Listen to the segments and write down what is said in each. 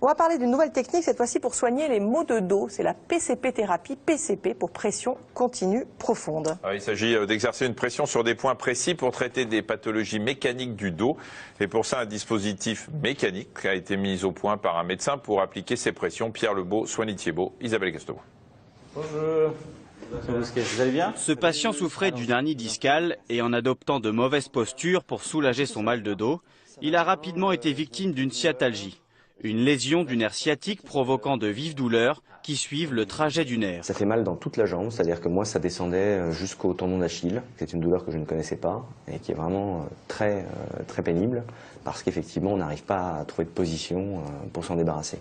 On va parler d'une nouvelle technique, cette fois-ci pour soigner les maux de dos. C'est la PCP-thérapie, PCP pour pression continue profonde. Il s'agit d'exercer une pression sur des points précis pour traiter des pathologies mécaniques du dos. Et pour ça, un dispositif mécanique a été mis au point par un médecin pour appliquer ces pressions. Pierre Lebeau, Soigny Thiebaud, Isabelle Gasteau. Bonjour. Vous allez bien? Ce patient souffrait d'une hernie discale et en adoptant de mauvaises postures pour soulager son mal de dos, il a rapidement été victime d'une sciatalgie, une lésion du nerf sciatique provoquant de vives douleurs qui suivent le trajet du nerf. Ça fait mal dans toute la jambe, c'est-à-dire que moi ça descendait jusqu'au tendon d'Achille. C'est une douleur que je ne connaissais pas et qui est vraiment très pénible parce qu'effectivement on n'arrive pas à trouver de position pour s'en débarrasser.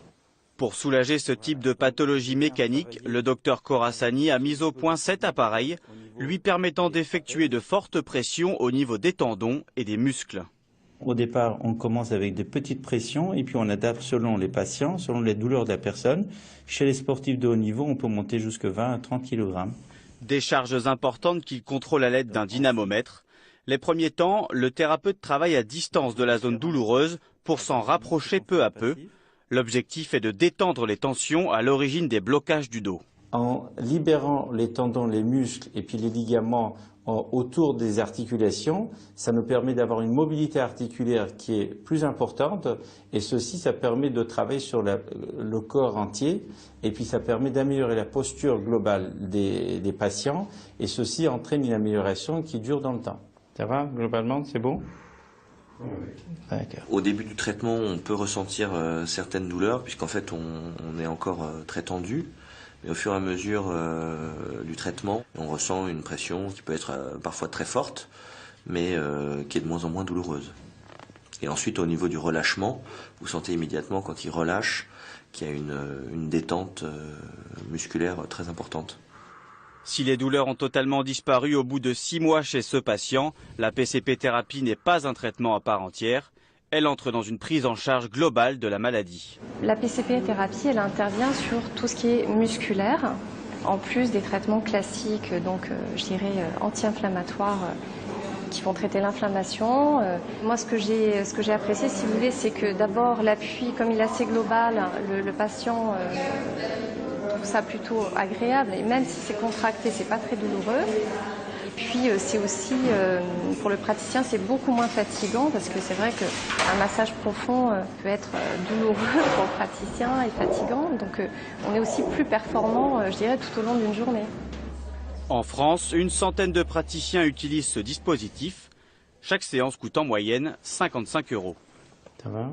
Pour soulager ce type de pathologie mécanique, le docteur Khorassani a mis au point cet appareil, lui permettant d'effectuer de fortes pressions au niveau des tendons et des muscles. Au départ, on commence avec des petites pressions et puis on adapte selon les patients, selon les douleurs de la personne. Chez les sportifs de haut niveau, on peut monter jusqu'à 20 à 30 kg. Des charges importantes qu'il contrôle à l'aide d'un dynamomètre. Les premiers temps, le thérapeute travaille à distance de la zone douloureuse pour s'en rapprocher peu à peu. L'objectif est de détendre les tensions à l'origine des blocages du dos. En libérant les tendons, les muscles et puis les ligaments autour des articulations, ça nous permet d'avoir une mobilité articulaire qui est plus importante et ceci, ça permet de travailler sur le corps entier et puis ça permet d'améliorer la posture globale des patients et ceci entraîne une amélioration qui dure dans le temps. Ça va, globalement, c'est bon? Au début du traitement, on peut ressentir certaines douleurs puisqu'en fait on est encore très tendu. Mais au fur et à mesure du traitement, on ressent une pression qui peut être parfois très forte, mais qui est de moins en moins douloureuse. Et ensuite, au niveau du relâchement, vous sentez immédiatement quand il relâche qu'il y a une détente musculaire très importante. Si les douleurs ont totalement disparu au bout de 6 mois chez ce patient, la PCP-thérapie n'est pas un traitement à part entière. Elle entre dans une prise en charge globale de la maladie. La PCP-thérapie, elle intervient sur tout ce qui est musculaire, en plus des traitements classiques, donc je dirais anti-inflammatoires, qui vont traiter l'inflammation. Moi, ce que j'ai apprécié, si vous voulez, c'est que d'abord l'appui, comme il est assez global, le patient trouve ça plutôt agréable, et même si c'est contracté, c'est pas très douloureux. Et puis c'est aussi, pour le praticien, c'est beaucoup moins fatigant parce que c'est vrai qu'un massage profond peut être douloureux pour le praticien et fatigant. Donc on est aussi plus performant, je dirais, tout au long d'une journée. En France, une centaine de praticiens utilisent ce dispositif. Chaque séance coûte en moyenne 55 €. Ça va ?